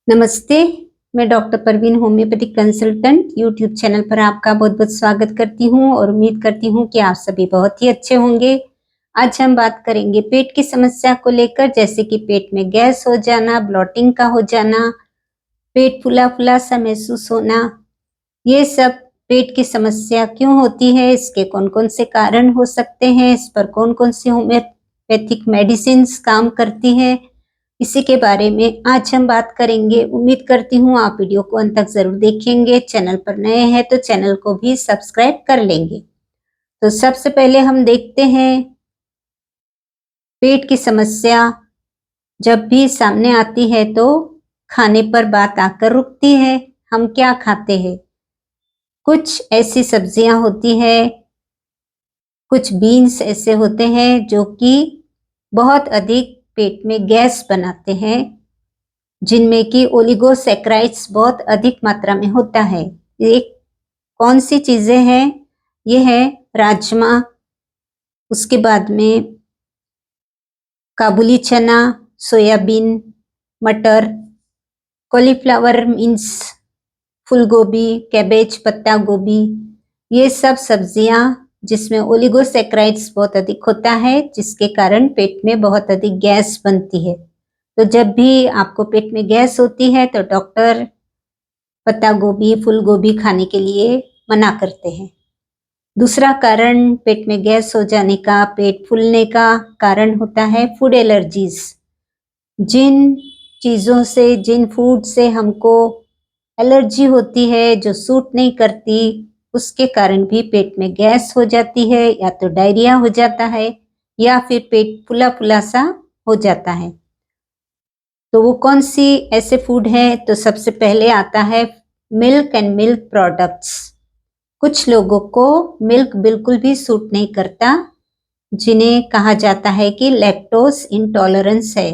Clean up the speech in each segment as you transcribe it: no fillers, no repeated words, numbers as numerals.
नमस्ते, मैं doctor Parveen homeopathic consultant YouTube channel पर आपका बहुत-बहुत स्वागत करती हूँ और उम्मीद करती हूँ कि आप सभी बहुत ही अच्छे होंगे। आज हम बात करेंगे पेट की समस्या को लेकर, जैसे कि पेट में गैस हो जाना, ब्लॉटिंग का हो जाना, पेट फूला-फूला सा महसूस होना। ये सब पेट की समस्या क्यों होती है, इसके कौन-कौन से कारण हो सकते हैं, इस पर कौन-कौन सी होम्योपैथिक मेडिसिन्स काम करती हैं, इसी के बारे में आज हम बात करेंगे। उम्मीद करती हूँ आप वीडियो को अंत तक ज़रूर देखेंगे। चैनल पर नए हैं तो चैनल को भी सब्सक्राइब कर लेंगे। तो सबसे पहले हम देखते हैं पेट की समस्या जब भी सामने आती है तो खाने पर बात आकर रुकती है। हम क्या खाते हैं? कुछ ऐसी सब्जियां होती है, कुछ बीन्स ऐसे होते हैं जो कि बहुत अधिक पेट में गैस बनाते हैं, जिनमें कि ओलिगोसैकेराइड्स बहुत अधिक मात्रा में होता है। ये कौन सी चीजें हैं? ये है राजमा, उसके बाद में काबुली चना, सोयाबीन, मटर, कॉलीफ्लावर मीन्स फूल गोभी, कैबेज, पत्ता गोभी, ये सब सब्जियां जिसमें ओलिगोसैकेराइड्स बहुत अधिक होता है, जिसके कारण पेट में बहुत अधिक गैस बनती है। तो जब भी आपको पेट में गैस होती है तो डॉक्टर पत्ता गोभी, फूल गोभी खाने के लिए मना करते हैं। दूसरा कारण पेट में गैस हो जाने का, पेट फूलने का कारण होता है फूड एलर्जीज। जिन चीज़ों से, जिन फूड से हमको एलर्जी होती है, जो सूट नहीं करती, उसके कारण भी पेट में गैस हो जाती है, या तो डायरिया हो जाता है या फिर पेट फूला-फूला सा हो जाता है। तो वो कौन सी ऐसे फूड है? तो सबसे पहले आता है मिल्क एंड मिल्क प्रोडक्ट्स। कुछ लोगों को मिल्क बिल्कुल भी सूट नहीं करता, जिन्हें कहा जाता है कि लैक्टोज इंटॉलरेंस है।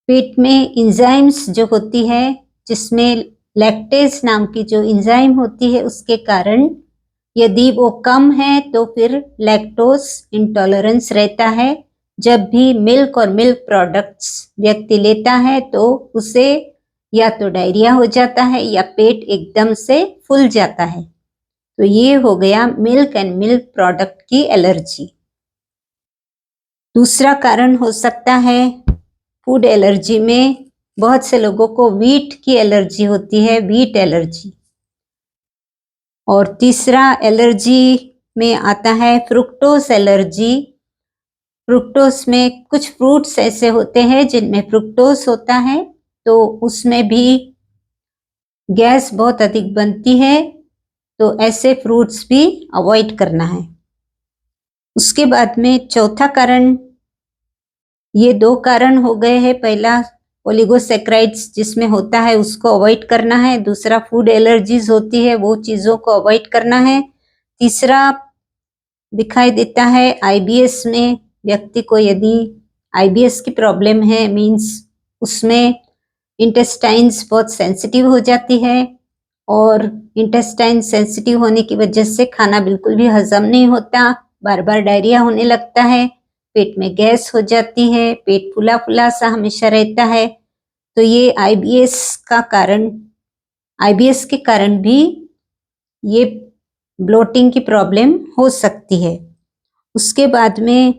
पेट में एंजाइम्स जो होती है, जिसमें लैक्टेज नाम की जो एंजाइम होती है, उसके कारण यदि वो कम है तो फिर लैक्टोज इंटॉलरेंस रहता है। जब भी मिल्क और मिल्क प्रोडक्ट्स व्यक्ति लेता है तो उसे या तो डायरिया हो जाता है या पेट एकदम से फूल जाता है। तो ये हो गया मिल्क एंड मिल्क प्रोडक्ट की एलर्जी। दूसरा कारण हो सकता है फूड एलर्जी में बहुत से लोगों को व्हीट की एलर्जी होती है, व्हीट एलर्जी। और तीसरा एलर्जी में आता है फ्रुक्टोज एलर्जी। फ्रुक्टोज में कुछ फ्रूट्स ऐसे होते हैं जिनमें फ्रुक्टोज होता है, तो उसमें भी गैस बहुत अधिक बनती है, तो ऐसे फ्रूट्स भी अवॉइड करना है। उसके बाद में चौथा कारण, ये दो कारण हो गए हैं। पहला ओलिगोसैकेराइड्स जिसमें होता है उसको अवॉइड करना है, दूसरा फूड एलर्जीज होती है वो चीज़ों को अवॉइड करना है, तीसरा दिखाई देता है आईबीएस में। व्यक्ति को यदि आईबीएस की प्रॉब्लम है, मीन्स उसमें इंटेस्टाइन्स बहुत सेंसिटिव हो जाती है, और इंटेस्टाइन सेंसिटिव होने की वजह से खाना बिल्कुल भी हजम नहीं होता, बार बार डायरिया होने लगता है, पेट में गैस हो जाती है, पेट फूला फूला सा हमेशा रहता है। तो ये आईबीएस का कारण, आईबीएस के कारण भी ये ब्लोटिंग की प्रॉब्लम हो सकती है। उसके बाद में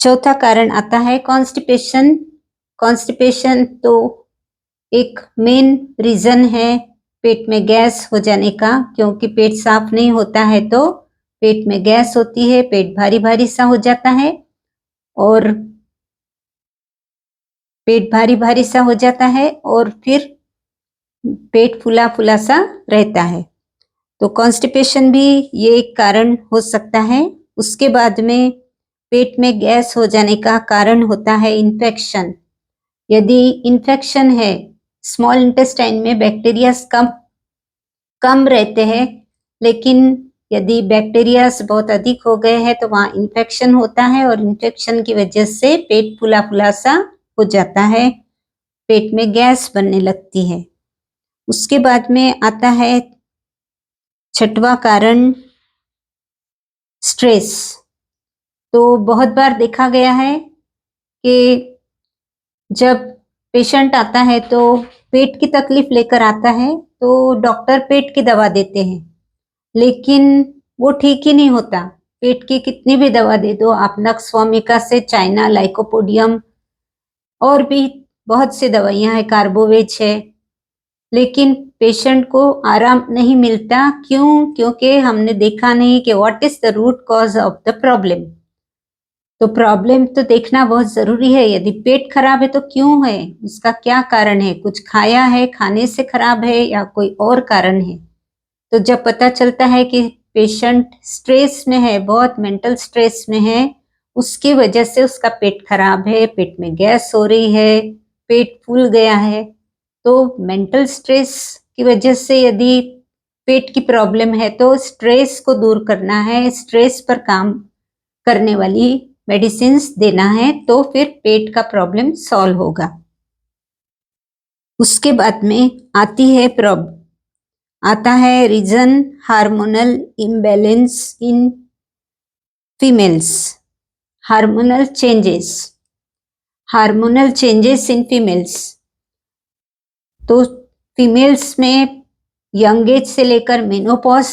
चौथा कारण आता है कॉन्स्टिपेशन। कॉन्स्टिपेशन तो एक मेन रीजन है पेट में गैस हो जाने का, क्योंकि पेट साफ नहीं होता है तो पेट में गैस होती है, पेट भारी भारी सा हो जाता है, और पेट भारी भारी सा हो जाता है और फिर पेट फूला फूला सा रहता है। तो कॉन्स्टिपेशन भी ये एक कारण हो सकता है। उसके बाद में पेट में गैस हो जाने का कारण होता है इन्फेक्शन। यदि इन्फेक्शन है, स्मॉल इंटेस्टाइन में बैक्टीरिया कम रहते हैं, लेकिन यदि बैक्टीरियाज बहुत अधिक हो गए हैं तो वहाँ इन्फेक्शन होता है, और इन्फेक्शन की वजह से पेट फूला फूला सा हो जाता है, पेट में गैस बनने लगती है। उसके बाद में आता है छठवां कारण स्ट्रेस। तो बहुत बार देखा गया है कि जब पेशेंट आता है तो पेट की तकलीफ लेकर आता है तो डॉक्टर पेट की दवा देते हैं, लेकिन वो ठीक ही नहीं होता। पेट की कितनी भी दवा दे दो आप, नक्स वोमिका से चाइना, लाइकोपोडियम और भी बहुत सी दवाइयां हैं, कार्बोवेज है, लेकिन पेशेंट को आराम नहीं मिलता। क्यों? क्योंकि हमने देखा नहीं कि what is the root cause of the problem. तो प्रॉब्लम तो देखना बहुत जरूरी है। यदि पेट खराब है तो क्यों है, उसका क्या कारण है, कुछ खाया है, खाने से खराब है या कोई और कारण है। तो जब पता चलता है कि पेशेंट स्ट्रेस में है, बहुत मेंटल स्ट्रेस में है, उसकी वजह से उसका पेट खराब है, पेट में गैस हो रही है, पेट फूल गया है, तो मेंटल स्ट्रेस की वजह से यदि पेट की प्रॉब्लम है तो स्ट्रेस को दूर करना है, स्ट्रेस पर काम करने वाली मेडिसिन्स देना है, तो फिर पेट का प्रॉब्लम सॉल्व होगा। उसके बाद में आता है reason hormonal imbalance in females. Hormonal changes in females. तो फीमेल्स में यंग एज से लेकर मेनोपॉज,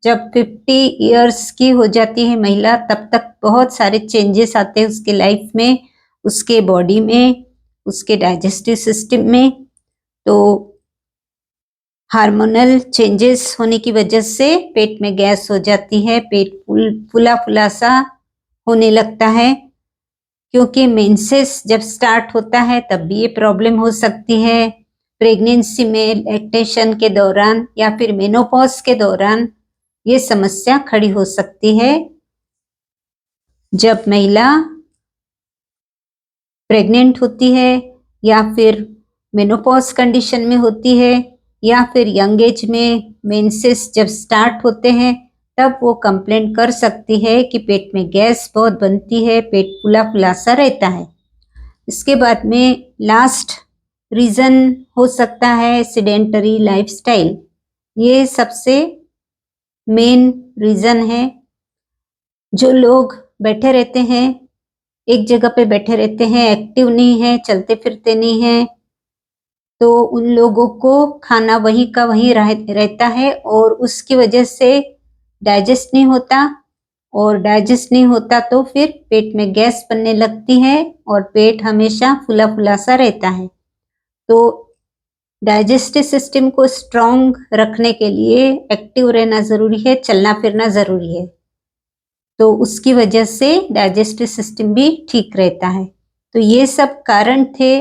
जब 50 इयर्स की हो जाती है महिला, तब तक बहुत सारे चेंजेस आते हैं उसके लाइफ में, उसके बॉडी में, उसके डाइजेस्टिव सिस्टम में। तो हार्मोनल चेंजेस होने की वजह से पेट में गैस हो जाती है, पेट फुला फुला सा होने लगता है। क्योंकि मेंसेस जब स्टार्ट होता है तब भी ये प्रॉब्लम हो सकती है, प्रेगनेंसी में, लैक्टेशन के दौरान या फिर मेनोपॉज के दौरान ये समस्या खड़ी हो सकती है। जब महिला प्रेग्नेंट होती है या फिर मेनोपॉज कंडीशन में होती है या फिर यंग एज में मेंसेस जब स्टार्ट होते हैं, तब वो कंप्लेंट कर सकती है कि पेट में गैस बहुत बनती है, पेट फुला फुला सा रहता है। इसके बाद में लास्ट रीजन हो सकता है सेडेंटरी लाइफस्टाइल। ये सबसे मेन रीजन है। जो लोग बैठे रहते हैं, एक जगह पे बैठे रहते हैं, एक्टिव नहीं है, चलते फिरते नहीं है, तो उन लोगों को खाना वहीं का वहीं रहता है और उसकी वजह से डाइजेस्ट नहीं होता, और डाइजेस्ट नहीं होता तो फिर पेट में गैस बनने लगती है और पेट हमेशा फुला फुला सा रहता है। तो डाइजेस्टिव सिस्टम को स्ट्रॉन्ग रखने के लिए एक्टिव रहना जरूरी है, चलना फिरना जरूरी है, तो उसकी वजह से डाइजेस्टिव सिस्टम भी ठीक रहता है। तो ये सब कारण थे।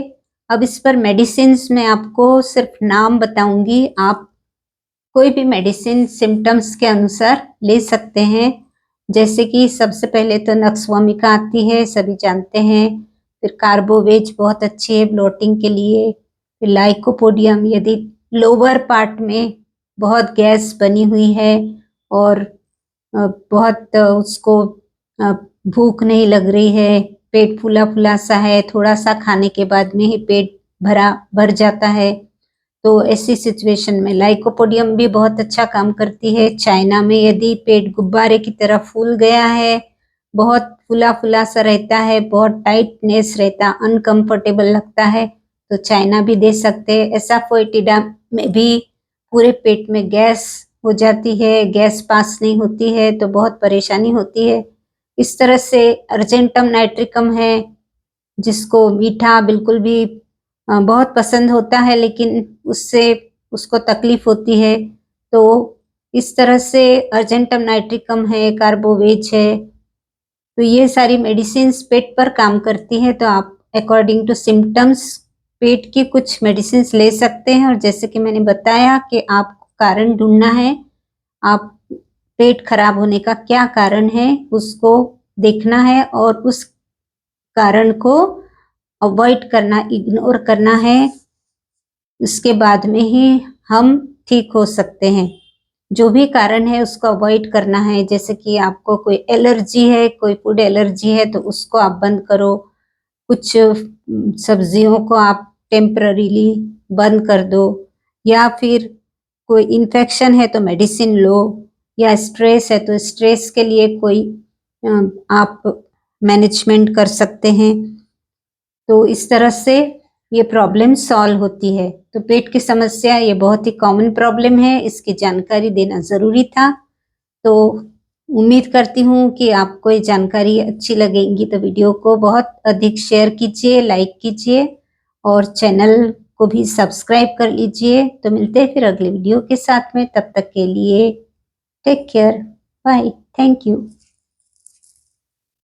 अब इस पर मेडिसिन्स में आपको सिर्फ नाम बताऊंगी, आप कोई भी मेडिसिन सिम्टम्स के अनुसार ले सकते हैं। जैसे कि सबसे पहले तो नक्स वोमिका आती है, सभी जानते हैं। फिर कार्बोवेज बहुत अच्छी है ब्लोटिंग के लिए। फिर लाइकोपोडियम, यदि लोअर पार्ट में बहुत गैस बनी हुई है और बहुत उसको भूख नहीं लग रही है, पेट फूला फुला सा है, थोड़ा सा खाने के बाद में ही पेट भर जाता है, तो ऐसी सिचुएशन में लाइकोपोडियम भी बहुत अच्छा काम करती है। चाइना में यदि पेट गुब्बारे की तरह फूल गया है, बहुत फुला फुला सा रहता है, बहुत टाइटनेस रहता, अनकंफर्टेबल लगता है, तो चाइना भी दे सकते हैं। एसाफोइटिडा में भी पूरे पेट में गैस हो जाती है, गैस पास नहीं होती है, तो बहुत परेशानी होती है। इस तरह से अर्जेंटम नाइट्रिकम है, जिसको मीठा बिल्कुल भी बहुत पसंद होता है, लेकिन उससे उसको तकलीफ होती है, तो इस तरह से अर्जेंटम नाइट्रिकम है, कार्बोवेज है। तो ये सारी मेडिसिन्स पेट पर काम करती है, तो आप अकॉर्डिंग टू सिम्टम्स पेट की कुछ मेडिसिन्स ले सकते हैं। और जैसे कि मैंने बताया कि आपको कारण ढूंढना है, आप पेट खराब होने का क्या कारण है उसको देखना है और उस कारण को अवॉइड करना, इग्नोर करना है। उसके बाद में ही हम ठीक हो सकते हैं। जो भी कारण है उसको अवॉइड करना है। जैसे कि आपको कोई एलर्जी है, कोई फूड एलर्जी है, तो उसको आप बंद करो। कुछ सब्जियों को आप टेम्पररीली बंद कर दो, या फिर कोई इन्फेक्शन है तो मेडिसिन लो, या स्ट्रेस है तो स्ट्रेस के लिए कोई आप मैनेजमेंट कर सकते हैं। तो इस तरह से ये प्रॉब्लम सॉल्व होती है। तो पेट की समस्या ये बहुत ही कॉमन प्रॉब्लम है, इसकी जानकारी देना ज़रूरी था। तो उम्मीद करती हूँ कि आपको ये जानकारी अच्छी लगेगी, तो वीडियो को बहुत अधिक शेयर कीजिए, लाइक कीजिए और चैनल को भी सब्सक्राइब कर लीजिए। तो मिलते हैं फिर अगले वीडियो के साथ में, तब तक के लिए take care, bye, thank you.